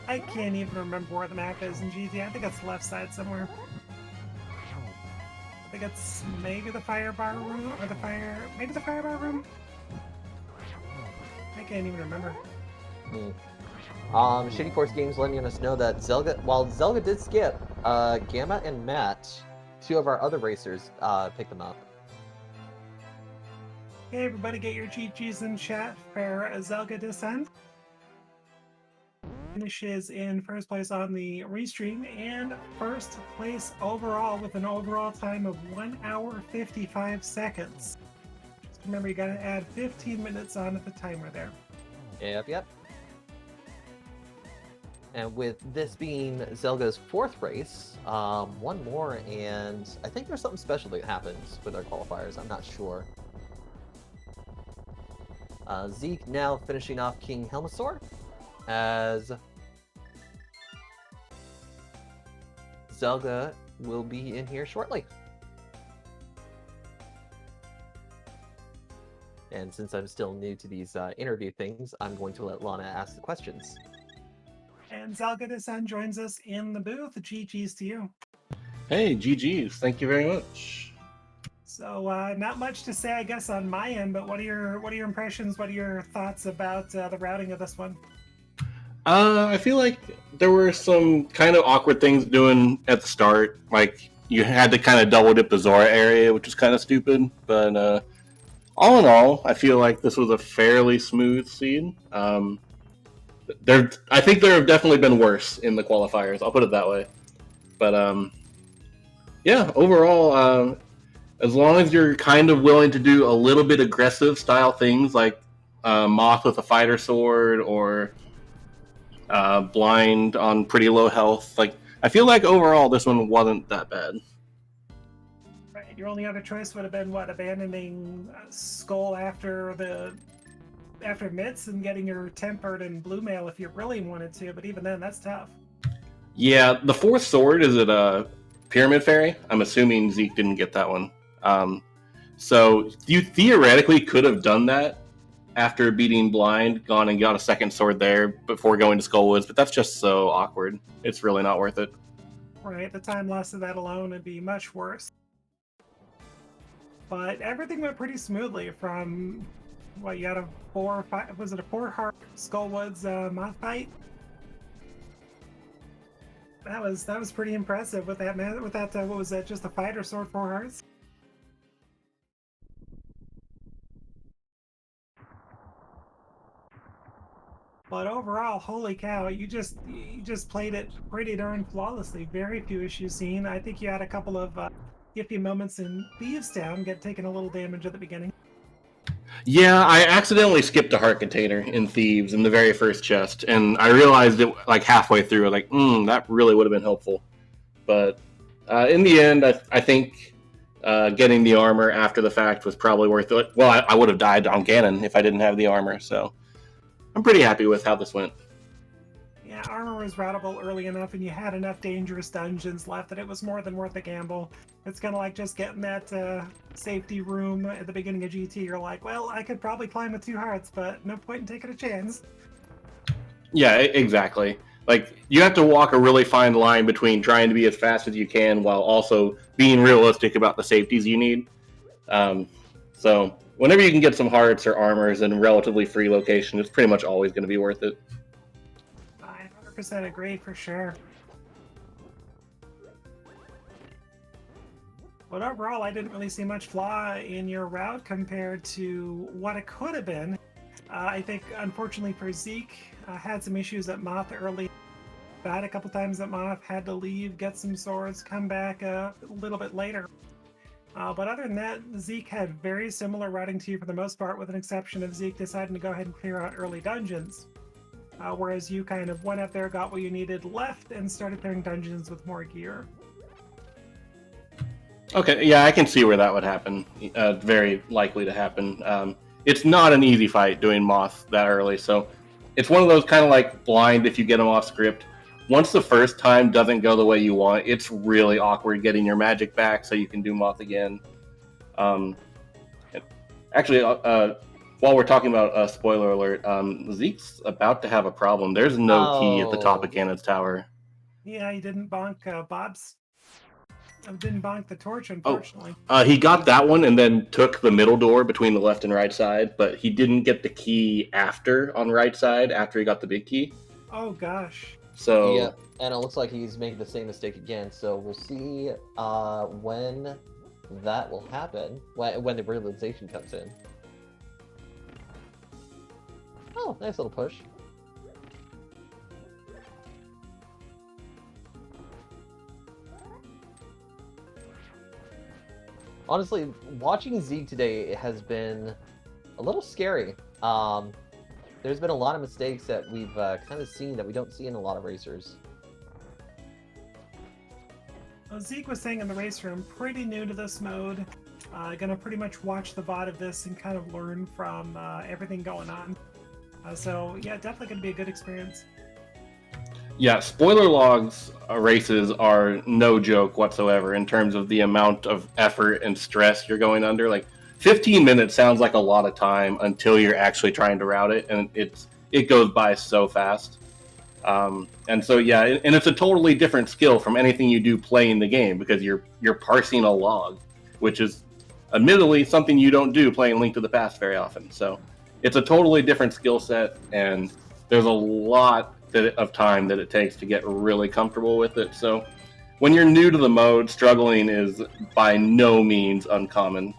I can't even remember where the map is in GT. I think it's left side somewhere. I think it's maybe the fire bar room, or maybe the fire bar room? I can't even remember. Shitty Force Games letting us know that while Zelga did skip, Gamma and Matt, two of our other racers, picked them up. Hey everybody, get your GGs in chat for Zelga Descent. Finishes in first place on the restream and first place overall with an overall time of 1 hour 55 seconds. Just remember, you gotta add 15 minutes onto the timer there. Yep. And with this being Zelga's fourth race, one more, and I think there's something special that happens with our qualifiers. I'm not sure. Zeke now finishing off King Helmasaur, as Zelga will be in here shortly. And since I'm still new to these interview things, I'm going to let Lana ask the questions. And Zelga Descent joins us in the booth. GG's to you. Hey, GG's. Thank you very much. So, not much to say, I guess, on my end, but what are your impressions? What are your thoughts about the routing of this one? I feel like there were some kind of awkward things doing at the start. Like, you had to kind of double dip the Zora area, which was kind of stupid. But all in all, I feel like this was a fairly smooth seed. I think there have definitely been worse in the qualifiers. I'll put it that way. But yeah, overall, as long as you're kind of willing to do a little bit aggressive style things like Moth with a fighter sword or blind on pretty low health, like I feel like overall this one wasn't that bad. Right. Your only other choice would have been what, abandoning Skull after Mitts and getting your tempered and blue mail if you really wanted to, but even then, that's tough. Yeah, the fourth sword is a Pyramid Fairy. I'm assuming Zeke didn't get that one. So you theoretically could have done that after beating Blind, gone and got a second sword there before going to Skullwoods, but that's just so awkward. It's really not worth it. Right, the time loss of that alone would be much worse. But everything went pretty smoothly from, what, you had a 4 or 5, was it a 4-heart Skullwoods moth fight? That was pretty impressive with that, man. With that, what was that, just a fighter sword 4 hearts? But overall, holy cow, you just played it pretty darn flawlessly. Very few issues seen. I think you had a couple of iffy moments in Thieves Town, taking a little damage at the beginning. Yeah, I accidentally skipped a heart container in Thieves in the very first chest, and I realized it like halfway through. Like, that really would have been helpful. But in the end, I think getting the armor after the fact was probably worth it. Well, I would have died on Ganon if I didn't have the armor, so I'm pretty happy with how this went. Yeah, armor was routable early enough, and you had enough dangerous dungeons left that it was more than worth a gamble. It's kind of like just getting that safety room at the beginning of GT. You're like, well, I could probably climb with 2 hearts, but no point in taking a chance. Yeah, exactly. Like, you have to walk a really fine line between trying to be as fast as you can while also being realistic about the safeties you need. So whenever you can get some hearts or armors in a relatively free location, it's pretty much always going to be worth it. 100% agree for sure. But overall, I didn't really see much flaw in your route compared to what it could have been. I think, unfortunately for Zeke, had some issues at Moth early. Died a couple times at Moth, had to leave, get some swords, come back a little bit later. But other than that, Zeke had very similar routing to you for the most part, with an exception of Zeke deciding to go ahead and clear out early dungeons. Whereas you kind of went up there, got what you needed, left, and started clearing dungeons with more gear. Okay, yeah, I can see where that would happen. Very likely to happen. It's not an easy fight doing Moth that early, so it's one of those kind of like blind if you get them off script. Once the first time doesn't go the way you want, it's really awkward getting your magic back so you can do Moth again. Actually, while we're talking about spoiler alert, Zeke's about to have a problem. There's no key at the top of Cannon's Tower. Yeah, he didn't bonk Bob's. Didn't bonk the torch, unfortunately. He got that one and then took the middle door between the left and right side, but he didn't get the key after on right side after he got the big key. Oh gosh. So yeah, and it looks like he's making the same mistake again. So we'll see when that will happen, when the realization comes in. Oh, nice little push. Honestly, watching Zeke today has been a little scary. There's been a lot of mistakes that we've kind of seen that we don't see in a lot of racers. Well, Zeke was saying in the race room, pretty new to this mode. Gonna pretty much watch the VOD of this and kind of learn from everything going on. So yeah, definitely gonna be a good experience. yeah, spoiler logs races are no joke whatsoever in terms of the amount of effort and stress you're going under. Like 15 minutes sounds like a lot of time until you're actually trying to route it, and it goes by so fast. And so yeah, and it's a totally different skill from anything you do playing the game, because you're parsing a log, which is admittedly something you don't do playing Link to the Past very often. So it's a totally different skill set, and there's a lot of time that it takes to get really comfortable with it. So when you're new to the mode, struggling is by no means uncommon.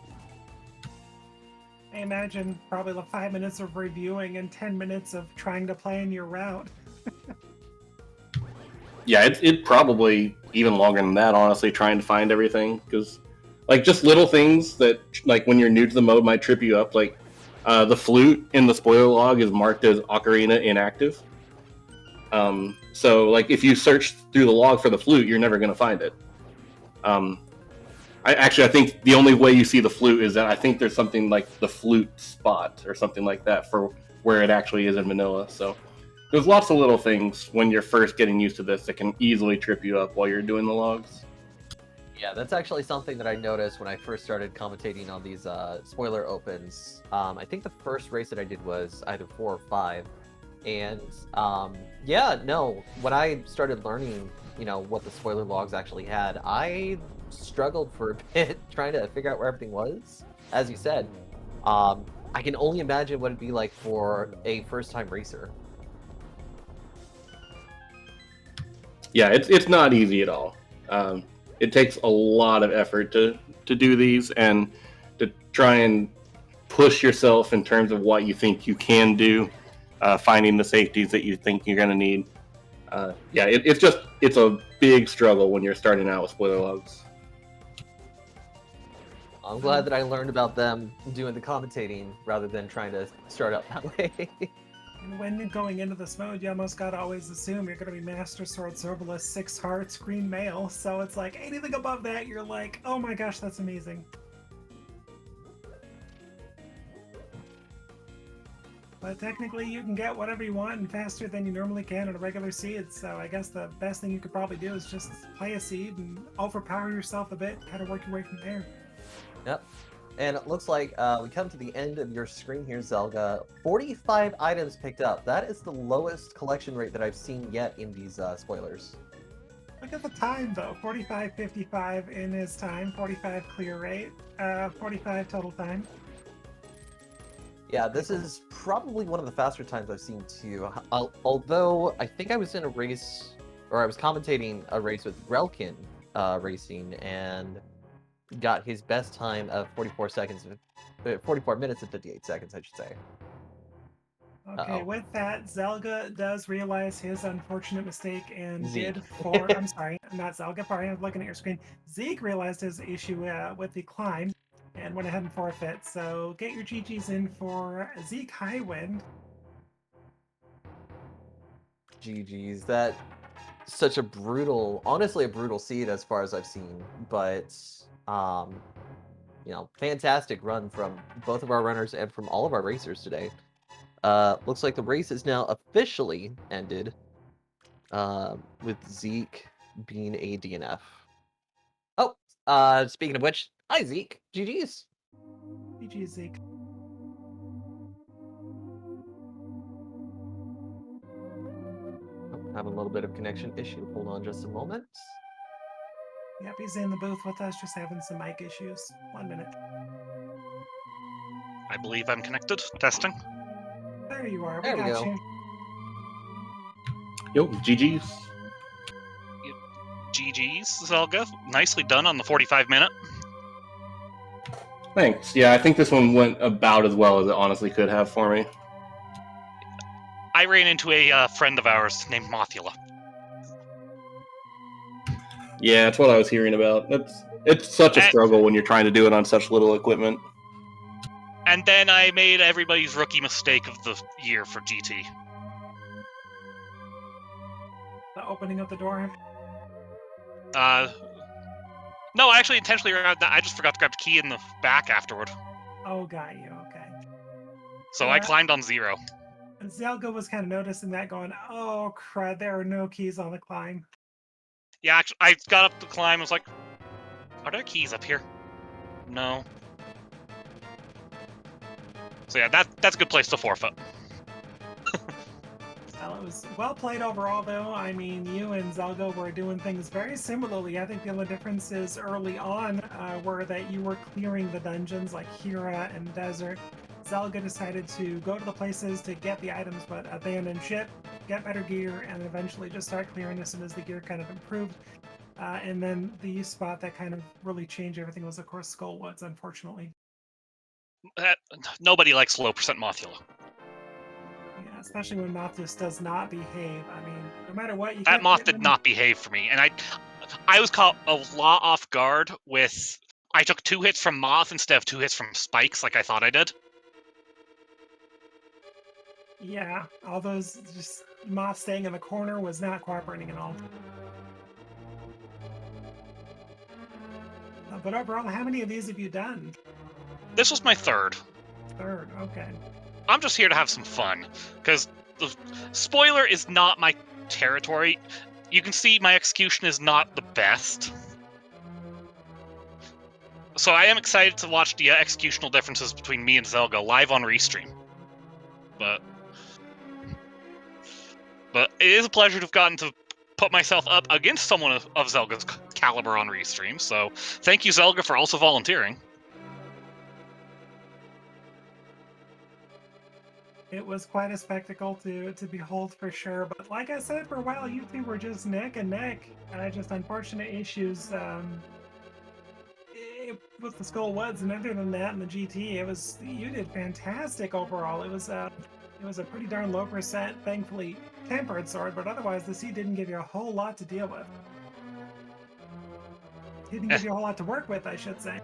I imagine probably like 5 minutes of reviewing and 10 minutes of trying to plan your route. Yeah, it probably even longer than that, honestly, trying to find everything, because like just little things that like when you're new to the mode might trip you up. Like the flute in the spoiler log is marked as Ocarina inactive. So like if you search through the log for the flute, you're never going to find it. I think the only way you see the flute is that I think there's something like the flute spot or something like that for where it actually is in Manila. So there's lots of little things when you're first getting used to this that can easily trip you up while you're doing the logs. Yeah, that's actually something that I noticed when I first started commentating on these spoiler opens. I think the first race that I did was either 4 or 5. And yeah, no, when I started learning, what the spoiler logs actually had, I struggled for a bit trying to figure out where everything was. As you said, I can only imagine what it'd be like for a first-time racer. Yeah, it's not easy at all. It takes a lot of effort to do these and to try and push yourself in terms of what you think you can do, finding the safeties that you think you're going to need. Yeah, it's a big struggle when you're starting out with spoiler logs. I'm glad that I learned about them doing the commentating rather than trying to start out that way. And when going into this mode, you almost gotta always assume you're gonna be Master Sword Sorbalist, 6 hearts, green mail. So it's like anything above that, you're like, oh my gosh, that's amazing. But technically, you can get whatever you want and faster than you normally can on a regular seed. So I guess the best thing you could probably do is just play a seed and overpower yourself a bit, kind of work your way from there. Yep. And it looks like we come to the end of your screen here, Zelga. 45 items picked up. That is the lowest collection rate that I've seen yet in these spoilers. Look at the time, though. 45.55 in his time, 45 clear rate, 45 total time. Yeah, this is probably one of the faster times I've seen too. Although I think I was in a race, or I was commentating a race with Relkin Racing, and got his best time of 44 seconds, 44 minutes and 58 seconds, I should say. Okay, with that, Zelga does realize his unfortunate mistake and Zeke. I'm sorry, not Zelga, sorry, I was looking at your screen. Zeke realized his issue with the climb and went ahead and forfeit. So get your GGs in for Zeke Highwind. GG's. That such a brutal, honestly, a brutal seed as far as I've seen, but you know, fantastic run from both of our runners and from all of our racers today. Looks like the race is now officially ended, with Zeke being a DNF. Oh, speaking of which, hi Zeke, GG's. GG Zeke. Oh, having a little bit of connection issue. Hold on just a moment. Yep, he's in the booth with us, just having some mic issues. 1 minute. I believe I'm connected. Testing. There you are. There we got go. you. Yo, GG's. GG's, Zelga. Nicely done on the 45-minute. Thanks. Yeah, I think this one went about as well as it honestly could have for me. I ran into a friend of ours named Mothula. Yeah, that's what I was hearing about. It's such a struggle when you're trying to do it on such little equipment. And then I made everybody's rookie mistake of the year for GT. The opening of the door. No, I actually intentionally grabbed that. I just forgot to grab the key in the back afterward. Oh, got you. Okay. So I climbed on 0. Zelga was kind of noticing that, going, "Oh crud, there are no keys on the climb." Yeah, actually, I got up the climb. I was like, "Are there keys up here?" No. So yeah, that's a good place to forfeit. Well, it was well played overall, though. I mean, you and Zelga were doing things very similarly. I think the only differences early on were that you were clearing the dungeons like Hira and Desert. Zelga decided to go to the places to get the items, but abandon ship, get better gear, and eventually just start clearing as soon as the gear kind of improved. And then the spot that kind of really changed everything was, of course, Skullwoods, unfortunately. Nobody likes low percent Mothula. Yeah, especially when Moth just does not behave. I mean, no matter what, you That moth did not behave for me, and I was caught a lot off guard with. I took 2 hits from Moth instead of 2 hits from Spikes, like I thought I did. Yeah, all those just Moth staying in the corner was not cooperating at all. But overall, how many of these have you done? This was my 3rd. 3rd, okay. I'm just here to have some fun, because the spoiler is not my territory. You can see my execution is not the best. So I am excited to watch the executional differences between me and Zelga live on Restream. But it is a pleasure to have gotten to put myself up against someone of Zelga's caliber on Restream, so thank you, Zelga, for also volunteering. It was quite a spectacle to behold for sure, but like I said, for a while you two were just neck and neck. Just unfortunate issues with the Skullwoods, and other than that in the GT, you did fantastic overall. It was a pretty darn low percent, thankfully tempered sword, but otherwise the seed didn't give you a whole lot to deal with. Didn't give you a whole lot to work with, I should say.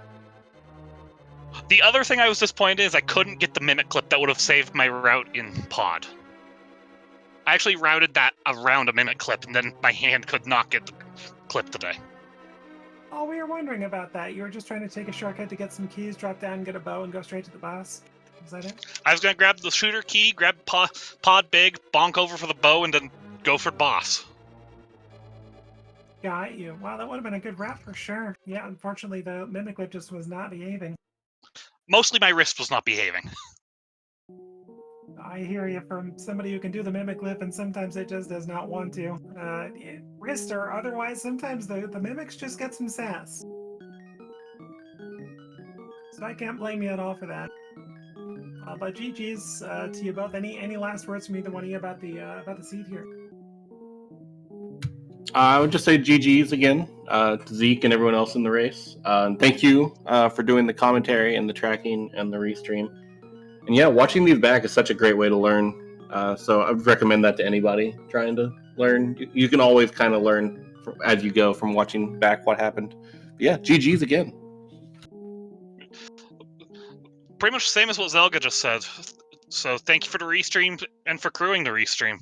The other thing I was disappointed is I couldn't get the mimic clip that would have saved my route in pod. I actually routed that around a mimic clip, and then my hand could not get the clip today. Oh, we were wondering about that. You were just trying to take a shortcut to get some keys, drop down, get a bow, and go straight to the boss. Is that it? I was going to grab the shooter key, grab pod big, bonk over for the bow, and then go for boss. Got you. Wow, that would have been a good route for sure. Yeah, unfortunately, the mimic clip just was not behaving. Mostly my wrist was not behaving. I hear you from somebody who can do the mimic clip, and sometimes it just does not want to. Wrist or otherwise, sometimes the mimics just get some sass. So I can't blame you at all for that. But GG's to you both. Any last words from either one of you about the seed here? I would just say GG's again to Zeke and everyone else in the race. And thank you for doing the commentary and the tracking and the restream. And yeah, watching these back is such a great way to learn. So I would recommend that to anybody trying to learn. You can always kind of learn as you go from watching back what happened. But yeah, GG's again. Pretty much the same as what Zelga just said. So thank you for the restream and for crewing the restream.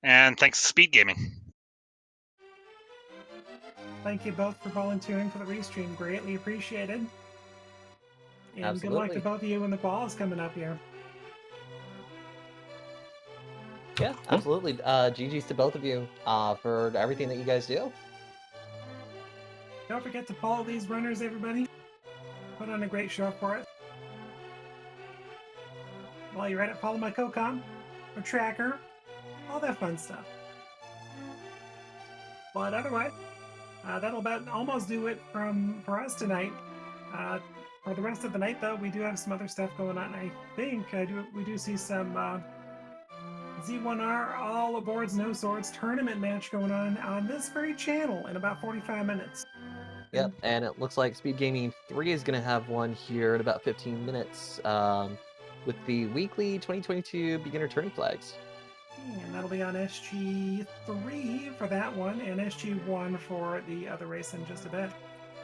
And thanks to SpeedGaming. Thank you both for volunteering for the restream. Greatly appreciated. And Absolutely. good luck to both of you when the ball is coming up here. Yeah, absolutely. GG's to both of you for everything that you guys do. Don't forget to follow these runners, everybody. Put on a great show for it. While you're at it, follow my CoCom, or tracker, all that fun stuff. But otherwise, that'll about almost do it for us tonight. For the rest of the night, though, we do have some other stuff going on. I think we do see some Z1R All Aboards No Swords tournament match going on this very channel in about 45 minutes. Yep, and it looks like SpeedGaming 3 is going to have one here in about 15 minutes with the weekly 2022 beginner turning flags. And that'll be on SG3 for that one, and SG1 for the other race in just a bit.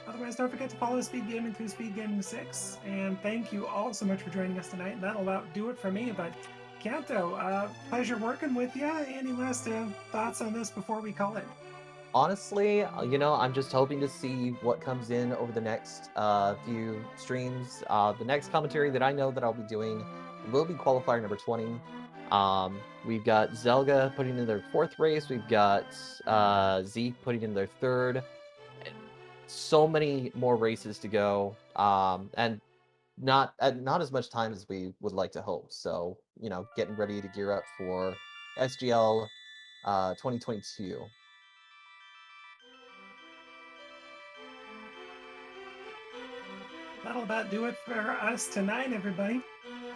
Otherwise, don't forget to follow SpeedGaming through SpeedGaming6, and thank you all so much for joining us tonight. That'll about do it for me, but Kanto, pleasure working with you. Any last thoughts on this before we call it? Honestly, I'm just hoping to see what comes in over the next few streams. The next commentary that I know that I'll be doing will be qualifier number 20. We've got Zelga putting in their 4th race. We've got Zeke putting in their 3rd. So many more races to go, and not as much time as we would like to hope. So, getting ready to gear up for SGL 2022. That'll about do it for us tonight, everybody.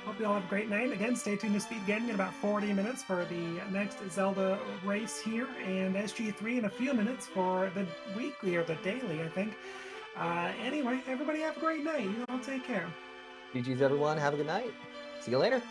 Hope you all have a great night. Again, stay tuned to SpeedGaming in about 40 minutes for the next Zelda race here, and SG3 in a few minutes for the weekly, or the daily, I think. Anyway, everybody have a great night. You all take care. GG's everyone. Have a good night. See you later.